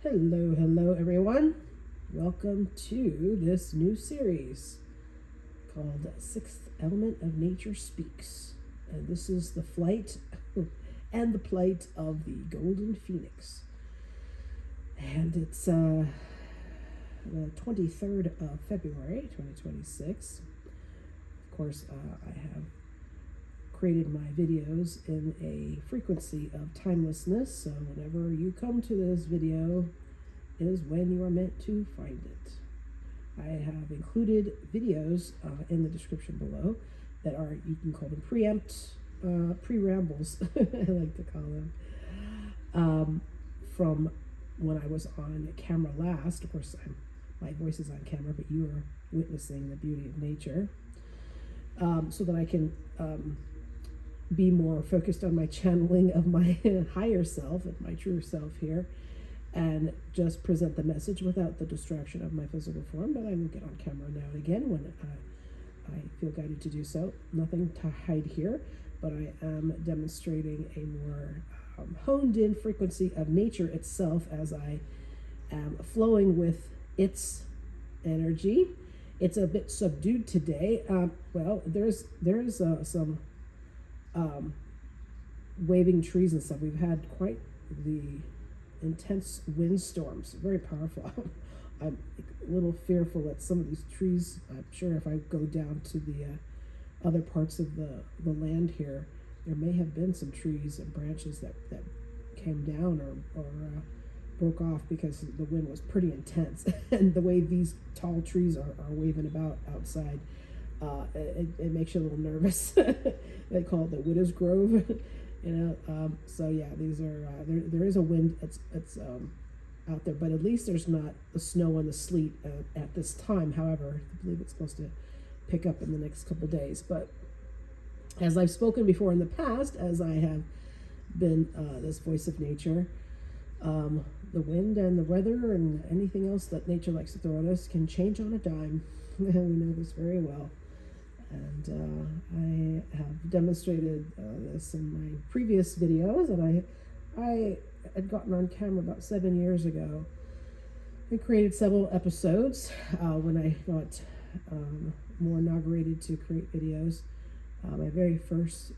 Hello everyone. Welcome to this new series called Sixth Element of Nature Speaks. And this is the flight and the plight of the Golden Phoenix. And it's the 23rd of February, 2026. Of course, I have created my videos in a frequency of timelessness, so whenever you come to this video is when you are meant to find it. I have included videos in the description below that are, you can call them pre-rambles, I like to call them, from when I was on camera last. Of course, my voice is on camera, but you are witnessing the beauty of nature, so that I can be more focused on my channeling of my higher self and my true self here, and just present the message without the distraction of my physical form. But I will get on camera now and again when I feel guided to do so. Nothing to hide here, but I am demonstrating a more honed in frequency of nature itself as I am flowing with its energy. It's a bit subdued today. Well, there's some waving trees and stuff. We've had quite the intense windstorms, very powerful. I'm a little fearful that some of these trees, I'm sure if I go down to the other parts of the land here, there may have been some trees and branches that came down or broke off because the wind was pretty intense. And the way these tall trees are waving about outside, it makes you a little nervous. They call it the widow's grove, so yeah, these are there is a wind. It's out there, but at least there's not the snow and the sleet at this time. However, I believe it's supposed to pick up in the next couple days. But as I've spoken before in the past, as I have been this voice of nature, the wind and the weather and anything else that nature likes to throw at us can change on a dime. We know this very well. And I have demonstrated this in my previous videos, and I had gotten on camera about 7 years ago. I created several episodes when I got more inaugurated to create videos. My very first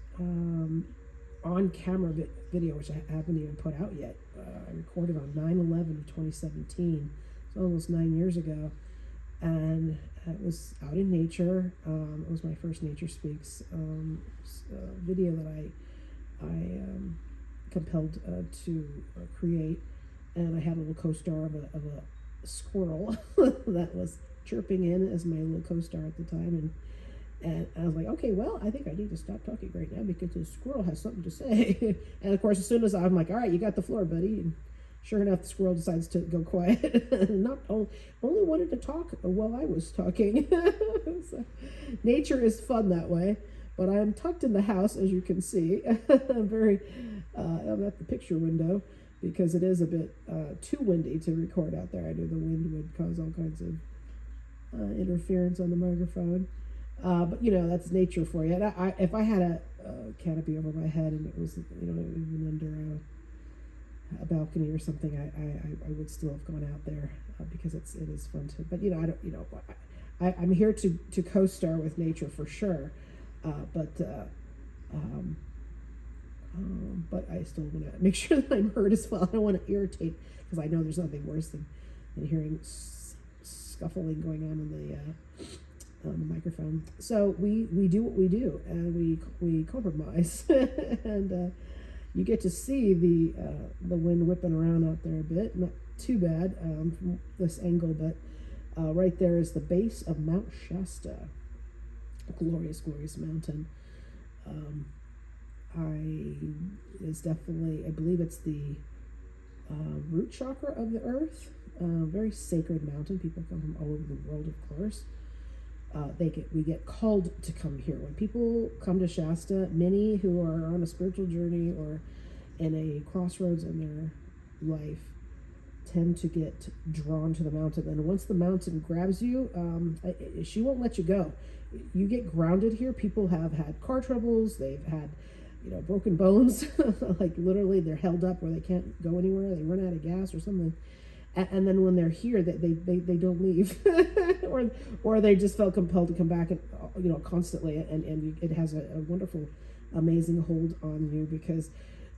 on-camera video, which I haven't even put out yet, I recorded on 9/11 of 2017, so almost 9 years ago. And it was out in nature. It was my first Nature Speaks video that I compelled to create, and I had a little co-star of a squirrel that was chirping in as my little co-star at the time, and I was like, okay, well, I think I need to stop talking right now because the squirrel has something to say. And of course, as soon as I'm like, all right, you got the floor, buddy. And sure enough, the squirrel decides to go quiet. Only wanted to talk while I was talking. So, nature is fun that way. But I'm tucked in the house, as you can see. I'm at the picture window because it is a bit too windy to record out there. I knew the wind would cause all kinds of interference on the microphone. But that's nature for you. And if I had a canopy over my head and it was even under a balcony or something, I would still have gone out there because it is fun to. But I'm here to co-star with nature for sure. But I still want to make sure that I'm heard as well. I don't want to irritate, because I know there's nothing worse than hearing scuffling going on in the microphone. So we do what we do, and we compromise, and you get to see the wind whipping around out there a bit. Not too bad from this angle, but right there is the base of Mount Shasta, a glorious, glorious mountain. I believe it's the root chakra of the earth. Very sacred mountain. People come from all over the world, of course. We get called to come here. When people come to Shasta, many who are on a spiritual journey or in a crossroads in their life tend to get drawn to the mountain. And once the mountain grabs you, she won't let you go. You get grounded here. People have had car troubles. They've had, broken bones. Like literally they're held up where they can't go anywhere. They run out of gas or something. And then when they're here, they don't leave, or they just felt compelled to come back, and constantly, and it has a wonderful, amazing hold on you, because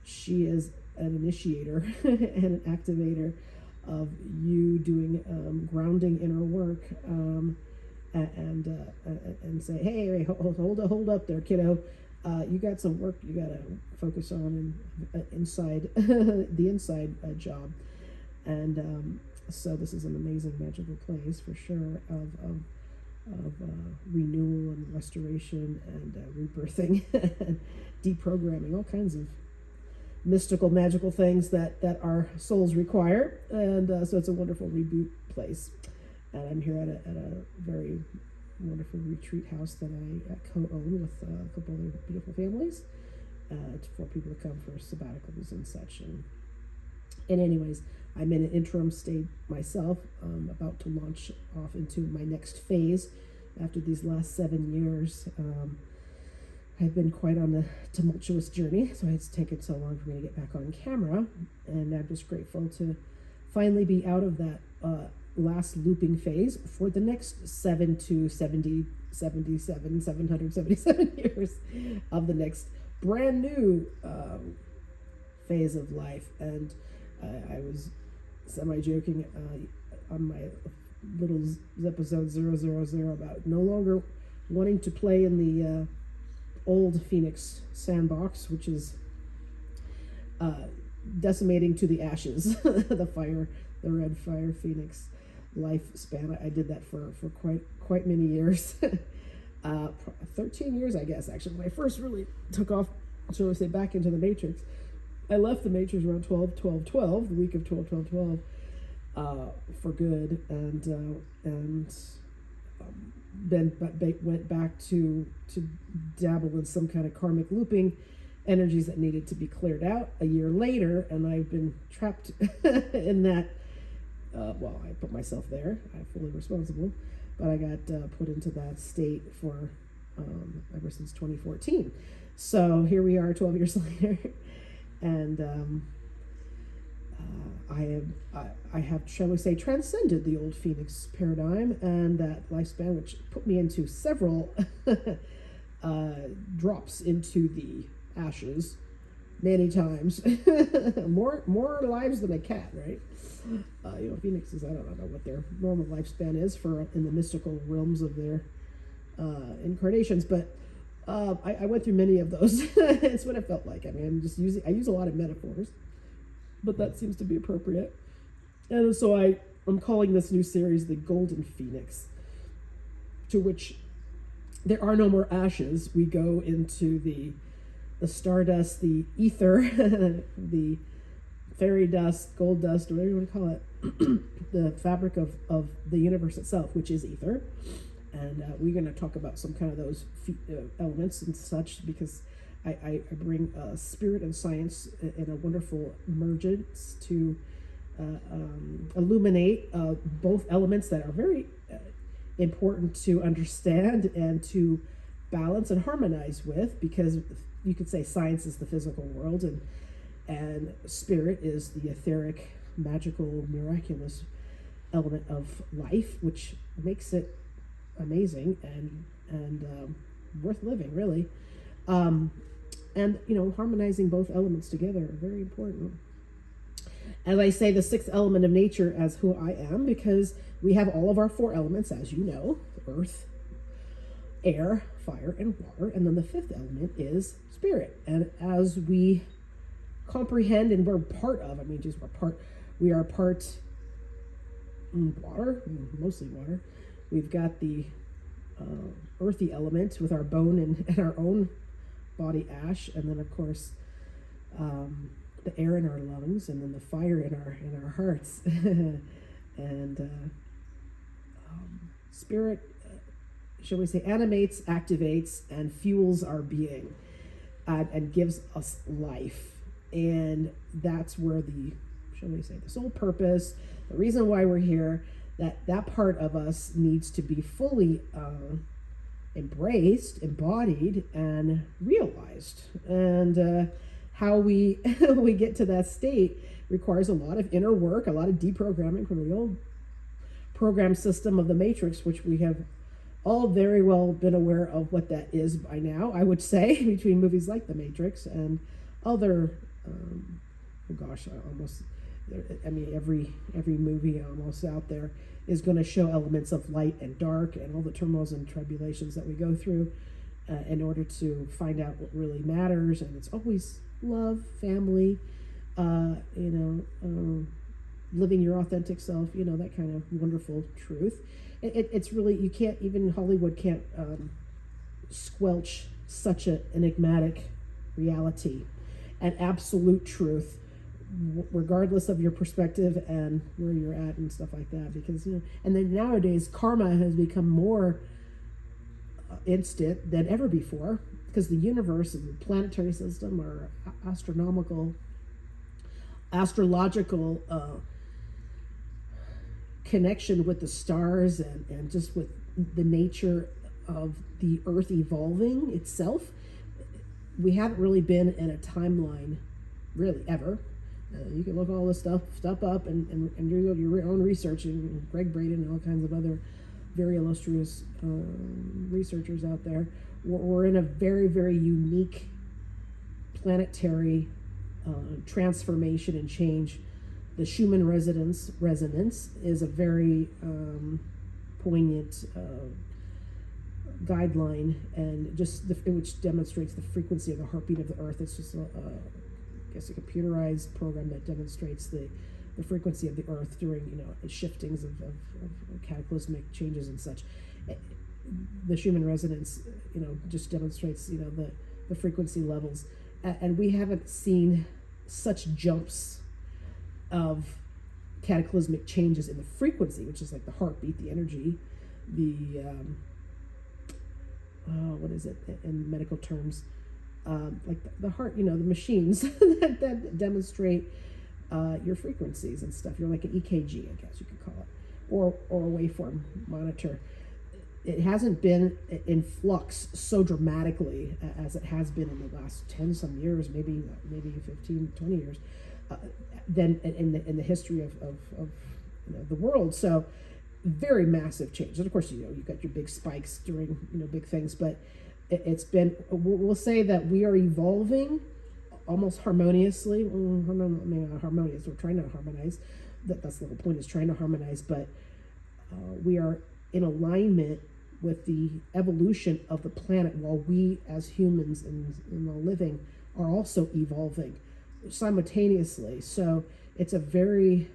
she is an initiator and an activator of you doing grounding inner work, and say, hey, hold up there, kiddo. You got some work you got to focus on inside the inside job. And so this is an amazing magical place for sure of renewal and restoration and rebirthing, and deprogramming, all kinds of mystical, magical things that our souls require. And so it's a wonderful reboot place. And I'm here at a very wonderful retreat house that I co-own with a couple other beautiful families, for people to come for sabbaticals and such. And anyways, I'm in an interim state myself, about to launch off into my next phase after these last 7 years. I've been quite on a tumultuous journey, so it's taken so long for me to get back on camera, and I'm just grateful to finally be out of that last looping phase for the next 777 years of the next brand new phase of life. And I was semi-joking on my little episode 000 about no longer wanting to play in the old Phoenix sandbox, which is decimating to the ashes, the red fire Phoenix lifespan. I did that for quite many years. 13 years, I guess, actually, when I first really took off, shall we say, back into the Matrix. I left the Matrix around 12/12/12, the week of 12/12/12, for good, and then went back to dabble in some kind of karmic looping energies that needed to be cleared out a year later, and I've been trapped in that. Well, I put myself there. I'm fully responsible, but I got put into that state for ever since 2014. So here we are, 12 years later. And I have, shall we say, transcended the old Phoenix paradigm and that lifespan, which put me into several drops into the ashes many times. more lives than a cat, right? Phoenixes, I don't know what their normal lifespan is for in the mystical realms of their incarnations, but I went through many of those. It's what it felt like. I mean, I use a lot of metaphors, but that seems to be appropriate. And so I'm calling this new series the Golden Phoenix, to which there are no more ashes. We go into the stardust, the ether, the fairy dust, gold dust, or whatever you want to call it, the fabric of the universe itself, which is ether. And we're going to talk about some kind of those elements and such, because I bring spirit and science in a wonderful emergence to illuminate both elements that are very important to understand and to balance and harmonize with, because you could say science is the physical world, and spirit is the etheric, magical, miraculous element of life, which makes it amazing and worth living, really. And harmonizing both elements together are very important. As I say, the sixth element of nature as who I am, because we have all of our four elements, as you know: earth, air, fire, and water. And then the fifth element is spirit. And as we comprehend, and we're part of, we are part water, mostly water. We've got the earthy element with our bone and our own body ash, and then of course the air in our lungs, and then the fire in our hearts. And spirit, shall we say, animates, activates, and fuels our being, and gives us life. And that's where the sole purpose, the reason why we're here, that part of us needs to be fully embraced, embodied, and realized. And how we we get to that state requires a lot of inner work, a lot of deprogramming from the old program system of the Matrix, which we have all very well been aware of what that is by now, I would say, between movies like The Matrix and other, every movie almost out there is going to show elements of light and dark and all the turmoils and tribulations that we go through in order to find out what really matters. And it's always love, family, living your authentic self, that kind of wonderful truth. It's really, you can't, even Hollywood can't squelch such an enigmatic reality and absolute truth, regardless of your perspective and where you're at and stuff like that. Because, and then nowadays karma has become more instant than ever before, because the universe and the planetary system are astrological connection with the stars and just with the nature of the earth evolving itself. We haven't really been in a timeline really ever. You can look all this stuff up and do your own research, and Greg Braden and all kinds of other very illustrious researchers out there. We're in a very, very unique planetary transformation and change. The Schumann resonance is a very poignant guideline, and just which demonstrates the frequency of the heartbeat of the earth. It's just I guess a computerized program that demonstrates the frequency of the earth during shiftings of cataclysmic changes and such. The Schumann resonance just demonstrates the frequency levels, and we haven't seen such jumps of cataclysmic changes in the frequency, which is like the heartbeat, the energy, the what is it in medical terms, like the heart, the machines that demonstrate your frequencies and stuff. You're like an EKG, I guess you could call it, or a waveform monitor. It hasn't been in flux so dramatically as it has been in the last 10 some years, maybe 15, 20 years, than in the history of the world. So very massive change. And of course, you've got your big spikes during big things, but it's been, we'll say that we are evolving almost harmoniously. Not harmonious. We're trying to harmonize. That's the whole point, is trying to harmonize. But we are in alignment with the evolution of the planet, while we as humans and the living are also evolving simultaneously. So it's a very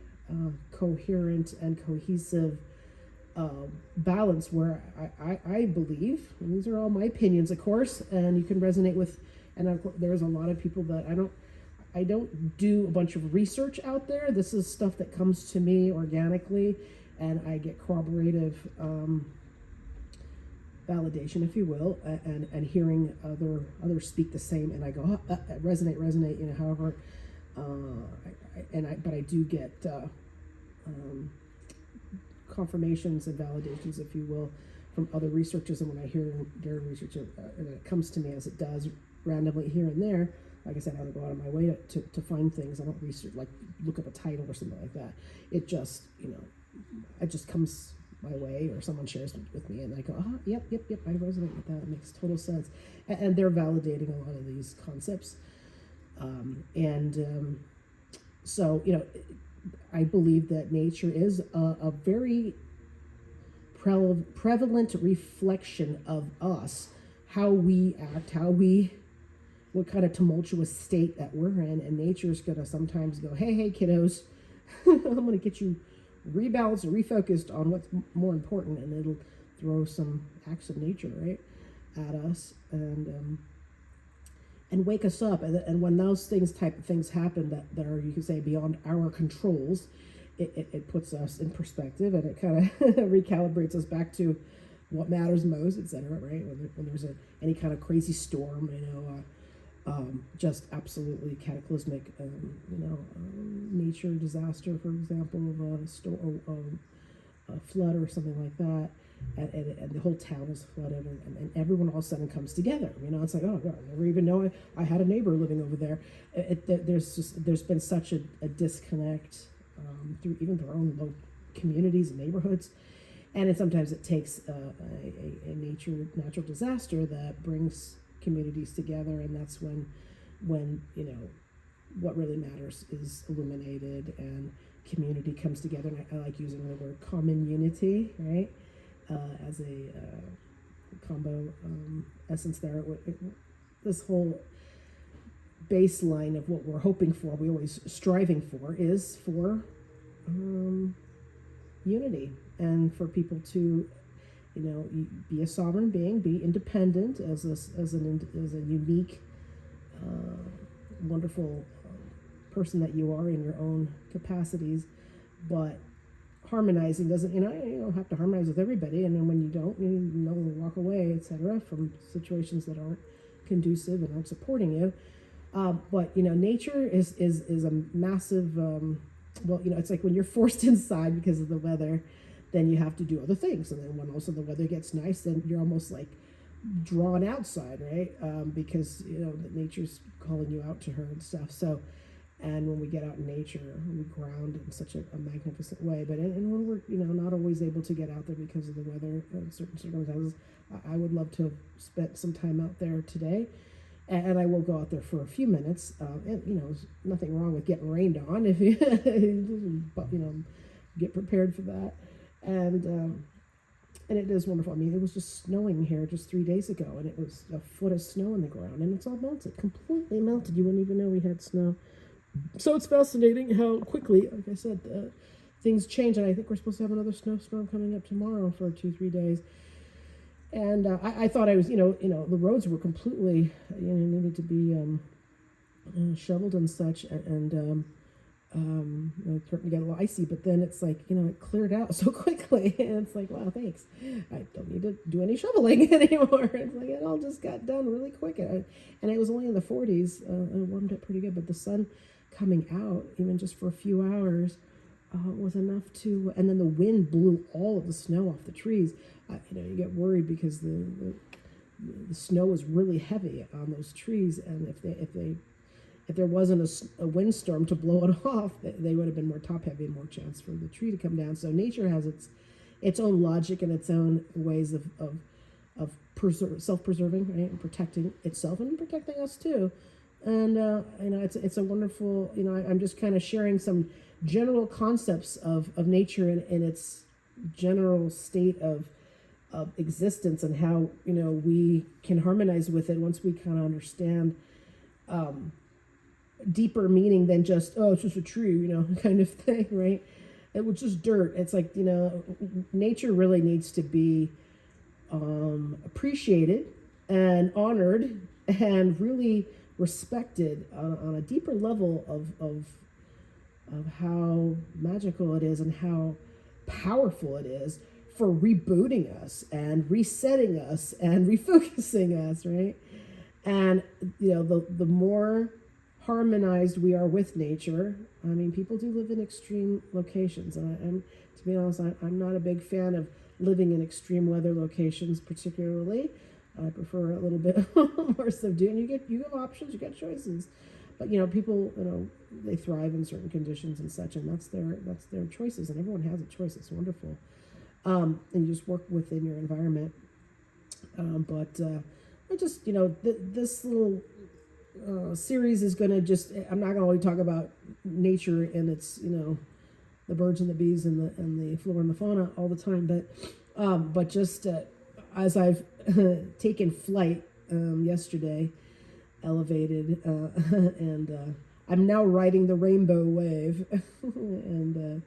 coherent and cohesive balance, where I believe, and these are all my opinions, of course, and you can resonate with, and there's a lot of people that I don't do a bunch of research out there. This is stuff that comes to me organically, and I get corroborative validation, if you will, and hearing others speak the same, and I go, resonate, however, but I do get confirmations and validations, if you will, from other researchers. And when I hear their research, and it comes to me, as it does randomly here and there, like I said, I don't go out of my way to find things. I don't research, like look up a title or something like that. It just, it just comes my way, or someone shares it with me, and I go, yep, I resonate with that. It makes total sense. And they're validating a lot of these concepts. So, I believe that nature is a very prevalent reflection of us, how we act, what kind of tumultuous state that we're in. And nature's going to sometimes go, hey, kiddos, I'm going to get you rebalanced and refocused on what's more important, and it'll throw some acts of nature right at us and wake us up. And when those type of things happen that are, you could say, beyond our controls, it puts us in perspective, and it kind of recalibrates us back to what matters most, etc. Right? When there's any kind of crazy storm, just absolutely cataclysmic, nature disaster, for example, of a flood or something like that. and the whole town is flooded, and everyone all of a sudden comes together. It's like, oh God, I never even know I had a neighbor living over there. There's been such a disconnect through even their own local communities and neighborhoods, and sometimes it takes a natural disaster that brings communities together, and that's when what really matters is illuminated and community comes together. And I like using the word common unity, right? As a combo essence there. This whole baseline of what we're hoping for, we always striving for, is for unity, and for people to, be a sovereign being, be independent as a unique, wonderful person that you are in your own capacities, but harmonizing doesn't, you don't have to harmonize with everybody, and then when you don't, walk away, etc., from situations that aren't conducive and aren't supporting you. But nature is a massive. It's like when you're forced inside because of the weather, then you have to do other things, and then when also the weather gets nice, then you're almost like drawn outside, right? Because nature's calling you out to her and stuff. So. And when we get out in nature, we ground in such a magnificent way. But and when we're not always able to get out there because of the weather and certain circumstances, I would love to have spent some time out there today, and I will go out there for a few minutes. And there's nothing wrong with getting rained on if you get prepared for that. And it is wonderful. I mean, it was just snowing here just 3 days ago, and it was a foot of snow on the ground, and it's all melted, completely melted. You wouldn't even know we had snow. So it's fascinating how quickly, like I said, things change, and I think we're supposed to have another snowstorm coming up tomorrow for 2-3 days. And I thought I was, the roads were completely, needed to be shoveled and such, and it's starting to get a little icy. But then it's like, it cleared out so quickly, and it's like, wow, thanks. I don't need to do any shoveling anymore. It's like it all just got done really quick, and it was only in the 40s. It warmed up pretty good, but the sun coming out, even just for a few hours, was enough to, and then the wind blew all of the snow off the trees. You get worried because the snow was really heavy on those trees, and if there wasn't a windstorm to blow it off, they would have been more top heavy and more chance for the tree to come down. So nature has its own logic and its own ways of self-preserving, right, and protecting itself and protecting us too. And it's a wonderful, I'm just kind of sharing some general concepts of nature in its general state of existence, and how we can harmonize with it once we kind of understand deeper meaning than just, oh, it's just a tree, kind of thing, right? It was just dirt. It's like, nature really needs to be appreciated and honored and really respected on a deeper level of how magical it is and how powerful it is for rebooting us and resetting us and refocusing us, right? And the more harmonized we are with nature, I mean, people do live in extreme locations, and to be honest, I'm not a big fan of living in extreme weather locations particularly. I prefer a little bit more subdued. And you have options, you got choices, but people they thrive in certain conditions and such, and that's their choices, and everyone has a choice. It's wonderful, and you just work within your environment. But I just this little series is going to just, I'm not going to only talk about nature and its the birds and the bees and the flora and the fauna all the time, but just as I've taken flight yesterday, elevated, and I'm now riding the rainbow wave, and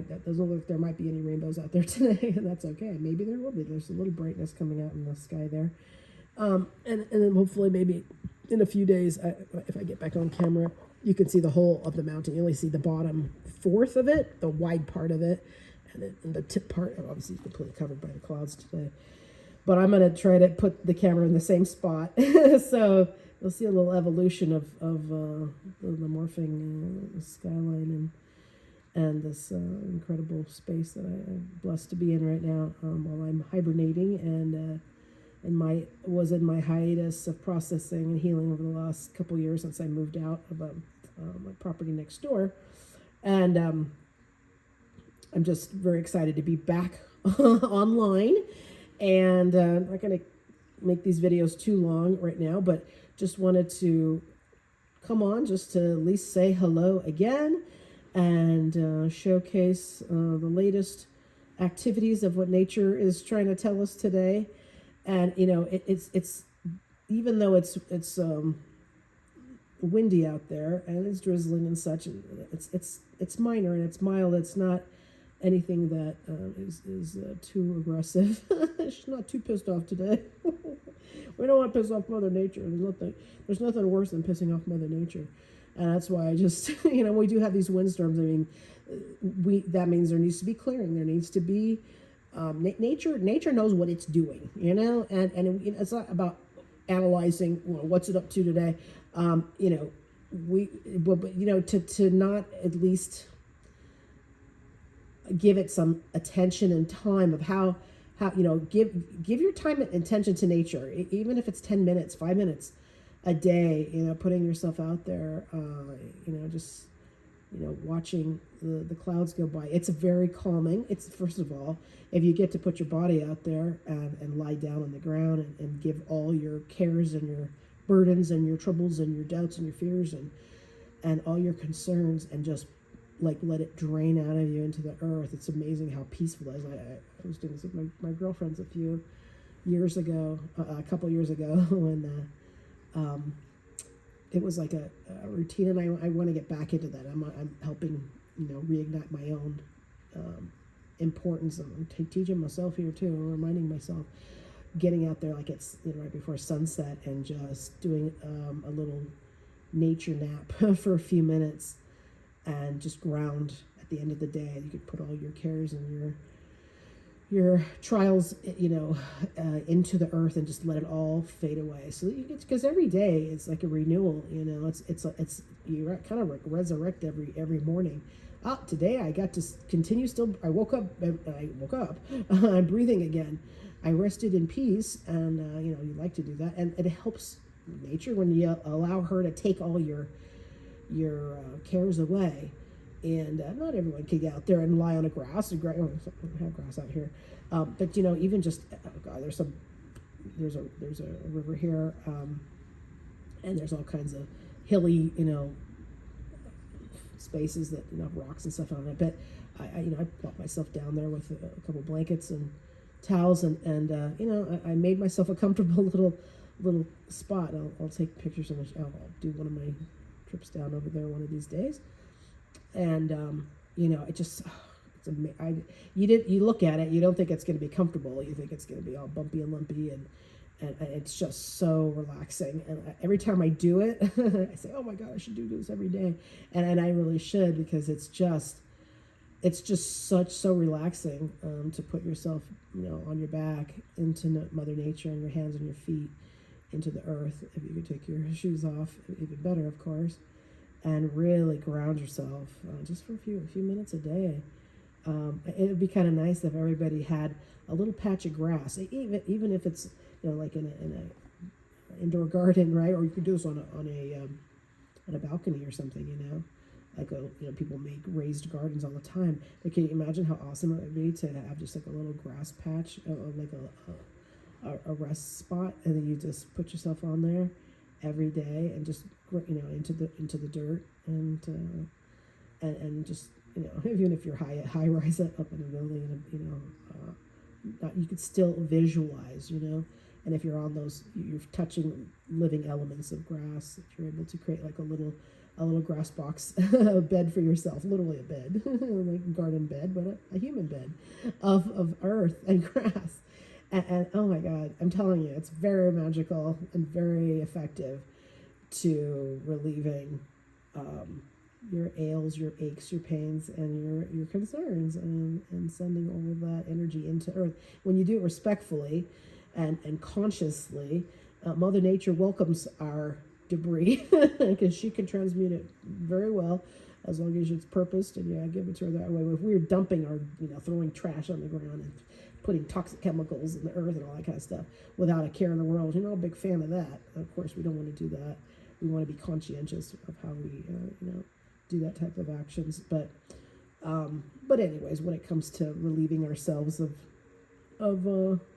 that doesn't look like there might be any rainbows out there today, and that's okay. Maybe there will be. There's a little brightness coming out in the sky there, and then hopefully maybe in a few days, if I get back on camera, you can see the whole of the mountain. You only see the bottom fourth of it, the wide part of it. And the tip part, obviously, is completely covered by the clouds today. But I'm going to try to put the camera in the same spot. So you'll see a little evolution of the morphing skyline. and this incredible space that I'm blessed to be in right now, while I'm hibernating and was in my hiatus of processing and healing over the last couple years since I moved out of my property next door. And I'm just very excited to be back online. And I'm not going to make these videos too long right now, but just wanted to come on just to at least say hello again and showcase the latest activities of what nature is trying to tell us today. And it's even though it's windy out there and it's drizzling and such, it's minor and it's mild. It's not anything that is too aggressive. She's not too pissed off today. We don't want to piss off Mother Nature. There's nothing worse than pissing off Mother Nature. And that's why I just, we do have these windstorms. I mean, that means there needs to be clearing. There needs to be, nature knows what it's doing, and it's not about analyzing what's it up to today. But to not at least give it some attention and time of how give your time and attention to nature, even if it's 10 minutes, 5 minutes a day, putting yourself out there, just watching the clouds go by. It's very calming. It's, first of all, if you get to put your body out there and lie down on the ground and give all your cares and your burdens and your troubles and your doubts and your fears and all your concerns and just let it drain out of you into the earth. It's amazing how peaceful it is. I was doing this with my girlfriends a couple years ago when it was like a routine, and I want to get back into that. I'm helping reignite my own importance. I'm teaching myself here too, reminding myself, getting out there like it's right before sunset and just doing a little nature nap for a few minutes and just ground at the end of the day. You could put all your cares and your trials, into the earth and just let it all fade away. So you get, because every day is like a renewal. It's you kind of resurrect every morning. Today I got to continue. Still, I woke up. I'm breathing again. I rested in peace, and you like to do that, and it helps nature when you allow her to take all your cares away. And not everyone can get out there and lie on a grass. We have grass out here, but even just there's a river here, and there's all kinds of hilly spaces that have rocks and stuff on it. But I brought myself down there with a couple blankets and towels, and I made myself a comfortable little spot. I'll take pictures of it. I'll do one of my trips down over there one of these days. And it just you look at it, you don't think it's going to be comfortable. You think it's going to be all bumpy and lumpy, and it's just so relaxing. And every time I do it, I say, oh my God, I should do this every day. And I really should, because it's just so relaxing to put yourself on your back into Mother Nature, and your hands and your feet into the earth. If you could take your shoes off, even better, of course, and really ground yourself just for a few minutes a day. It would be kind of nice if everybody had a little patch of grass, even if it's like in a indoor garden, right? Or you could do this on a balcony or something, like people make raised gardens all the time. But can you imagine how awesome it would be to have just like a little grass patch, like a rest spot, and then you just put yourself on there every day and just into the dirt and just even if you're high rise up in a building, and you could still visualize, and if you're on those, you're touching living elements of grass. If you're able to create like a little grass box bed for yourself, literally a bed, like a garden bed, but a human bed of earth and grass. And oh my God, I'm telling you, it's very magical and very effective to relieving your ails, your aches, your pains, and your concerns, and sending all of that energy into earth. When you do it respectfully and consciously, Mother Nature welcomes our debris because she can transmute it very well. as long as it's purposed, and I give it to her that way. If we were dumping our, throwing trash on the ground and putting toxic chemicals in the earth and all that kind of stuff without a care in the world, I'm a big fan of that. Of course, we don't want to do that. We want to be conscientious of how we, do that type of actions. But anyways, when it comes to relieving ourselves of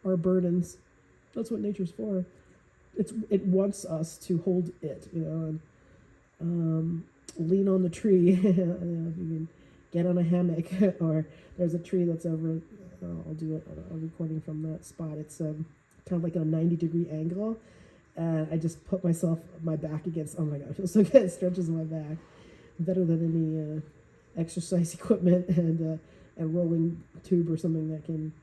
our burdens, that's what nature's for. It wants us to hold it, and lean on the tree. If you can get on a hammock, or there's a tree that's over. I'll do a recording from that spot. It's kind of like a 90-degree angle, and I just put my back against. Oh my god, it feels so good. It stretches my back better than any exercise equipment and rolling tube or something that can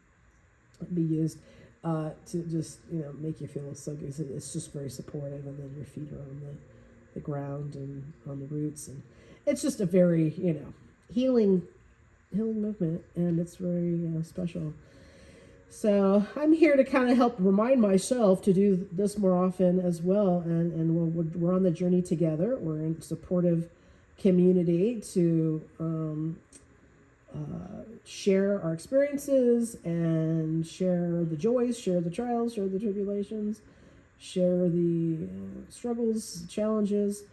be used to just make you feel so good. It's just very supportive, and then your feet are on the ground and on the roots, and it's just a very healing movement, and it's very special. So I'm here to kind of help remind myself to do this more often as well, and we're on the journey together. We're in supportive community to share our experiences and share the joys, share the trials, share the tribulations, share the struggles, challenges,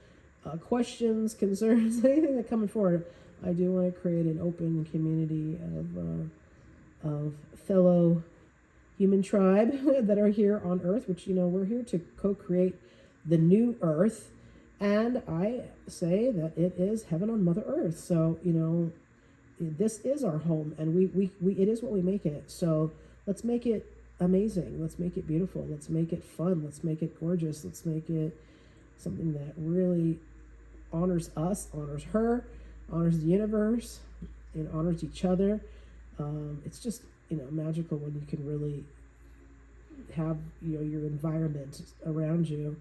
questions, concerns, anything that comes forward. I do want to create an open community of fellow human tribe that are here on Earth, which, we're here to co-create the new Earth. And I say that it is heaven on Mother Earth. So, this is our home, and we it is what we make it. So let's make it amazing. Let's make it beautiful. Let's make it fun. Let's make it gorgeous. Let's make it something that really honors us, honors her, honors the universe, and honors each other. It's just, magical when you can really have, your environment around you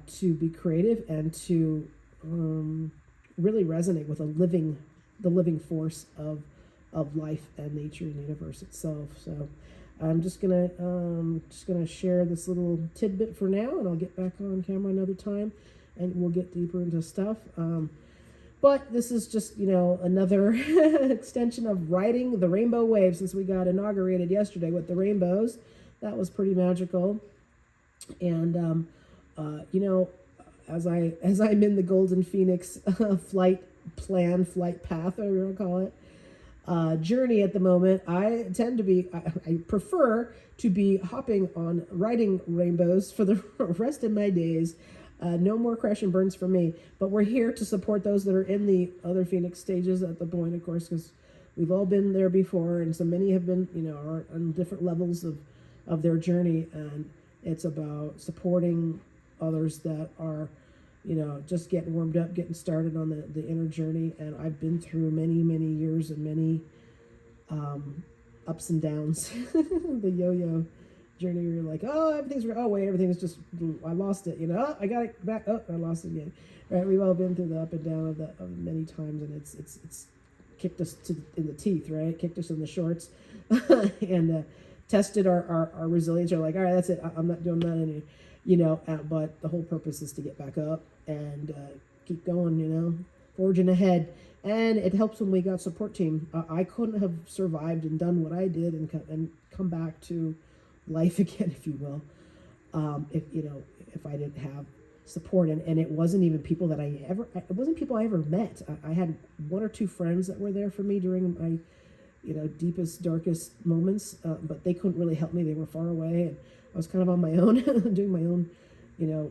to be creative and to really resonate with the living force of life and nature and the universe itself. So I'm just gonna share this little tidbit for now, and I'll get back on camera another time, and we'll get deeper into stuff. But this is just, another extension of riding the rainbow wave, since we got inaugurated yesterday with the rainbows. That was pretty magical. And, as I'm in the Golden Phoenix flight path, whatever you want to call it, journey at the moment, I prefer to be riding rainbows for the rest of my days. No more crash and burns for me, but we're here to support those that are in the other Phoenix stages at the point, of course, because we've all been there before, and so many have been, are on different levels of their journey, and it's about supporting others that are, just getting warmed up, getting started on the inner journey. And I've been through many, many years and many ups and downs, the yo-yo journey where you're like, everything is just, I lost it, I got it back, I lost it again, right? We've all been through the up and down of that many times, and it's kicked us in the teeth, right? Kicked us in the shorts, and tested our resilience. You're like, all right, that's it, I'm not doing that anymore, but the whole purpose is to get back up and keep going, forging ahead. And it helps when we got support team. I couldn't have survived and done what I did and come back to life again, if you will, if I didn't have support. And it wasn't even people that it wasn't people I ever met. I had one or two friends that were there for me during my, deepest, darkest moments, but they couldn't really help me. They were far away, and I was kind of on my own, doing my own,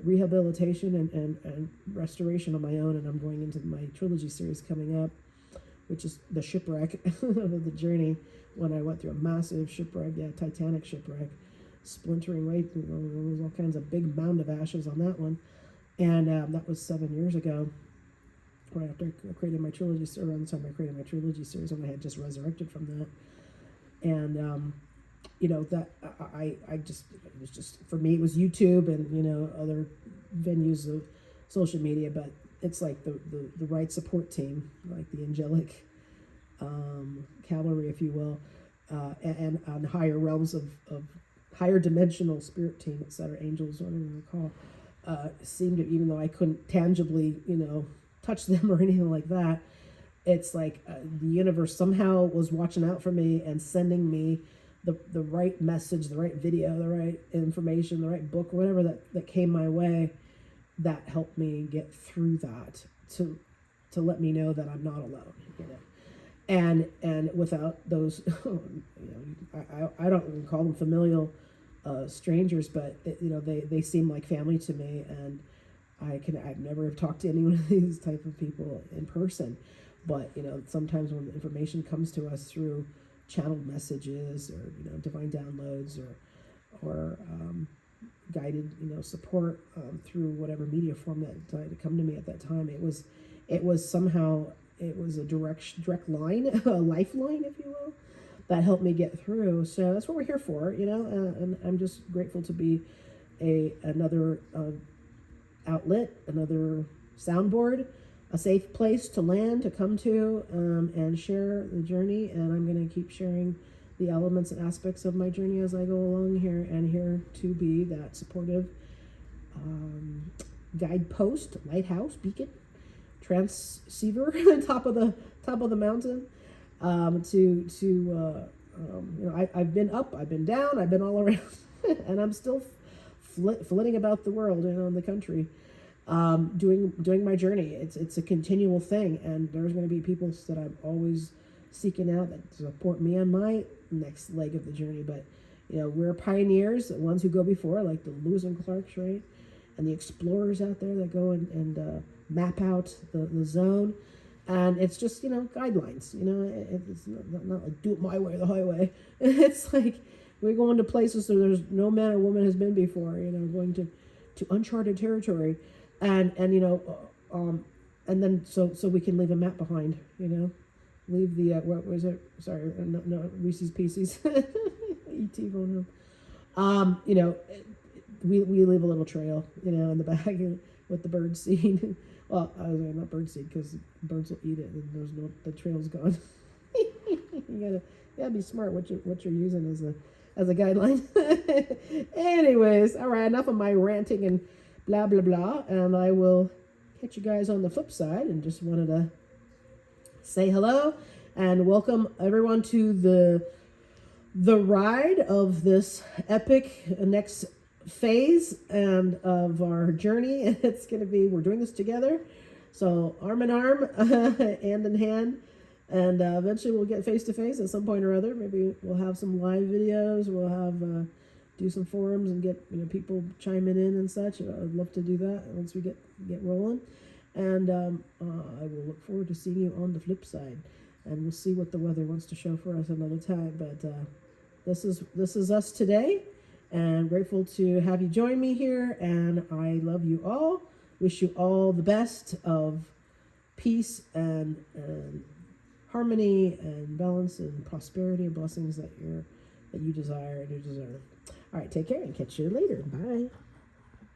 rehabilitation and restoration on my own. And I'm going into my trilogy series coming up, which is the shipwreck of the journey, when I went through a massive shipwreck, Titanic shipwreck, splintering right through. There was all kinds of big mound of ashes on that one. And that was 7 years ago, right after I created my trilogy, around the time I created my trilogy series, when I had just resurrected from that. And, that it was just, for me, it was YouTube and, other venues of social media, but it's like the right support team, like the angelic cavalry, if you will, and on higher realms of higher dimensional spirit team, etc., angels, whatever you call, seemed to, even though I couldn't tangibly, touch them or anything like that. It's like the universe somehow was watching out for me and sending me the right message, the right video, the right information, the right book, whatever that came my way, that helped me get through that, to let me know that I'm not alone, you know. And without those, you know, I don't even call them familial strangers, but you know, they seem like family to me, and I've never talked to any one of these type of people in person, but you know, sometimes when the information comes to us through channeled messages, or you know, divine downloads, or guided, you know, support through whatever media form that decided to come to me at that time, it was somehow, it was a direct line, a lifeline, if you will, that helped me get through. So that's what we're here for, you know, and I'm just grateful to be another outlet, another soundboard, a safe place to land, to come to, and share the journey. And I'm going to keep sharing the elements and aspects of my journey as I go along here, and here to be that supportive guidepost, lighthouse, beacon, transceiver, top of the mountain. You know, I've been up, I've been down, I've been all around, and I'm still flitting about the world, you know, in the country, doing my journey. It's a continual thing, and there's going to be people that I'm always seeking out that support me on my next leg of the journey. But you know, we're pioneers, the ones who go before, like the Lewis and Clarks, right, and the explorers out there that go and map out the zone. And it's just, you know, guidelines, you know, it's not like do it my way or the highway. It's like we're going to places that there's no man or woman has been before, you know, going to uncharted territory, and you know, and then so we can leave a map behind, you know, leave the what was it? Sorry, no Reese's Pieces, E.T. going home. You know, we leave a little trail, you know, in the bag with the bird seed. Well, I was not bird seed, because birds will eat it, and the trail's gone. you gotta be smart what you're using as a guideline. Anyways, all right, enough of my ranting and blah blah blah, and I will catch you guys on the flip side. And just wanted to say hello and welcome everyone to the ride of this epic next phase and of our journey. It's going to be, we're doing this together, so arm in arm, hand in hand, and eventually we'll get face to face at some point or other. Maybe we'll have some live videos, we'll have do some forums and get, you know, people chiming in and such. I'd love to do that once we get rolling, and I will look forward to seeing you on the flip side, and we'll see what the weather wants to show for us another time. But this is us today, and grateful to have you join me here. And I love you all. Wish you all the best of peace and harmony and balance and prosperity and blessings that you desire and you deserve. All right, take care and catch you later. Bye.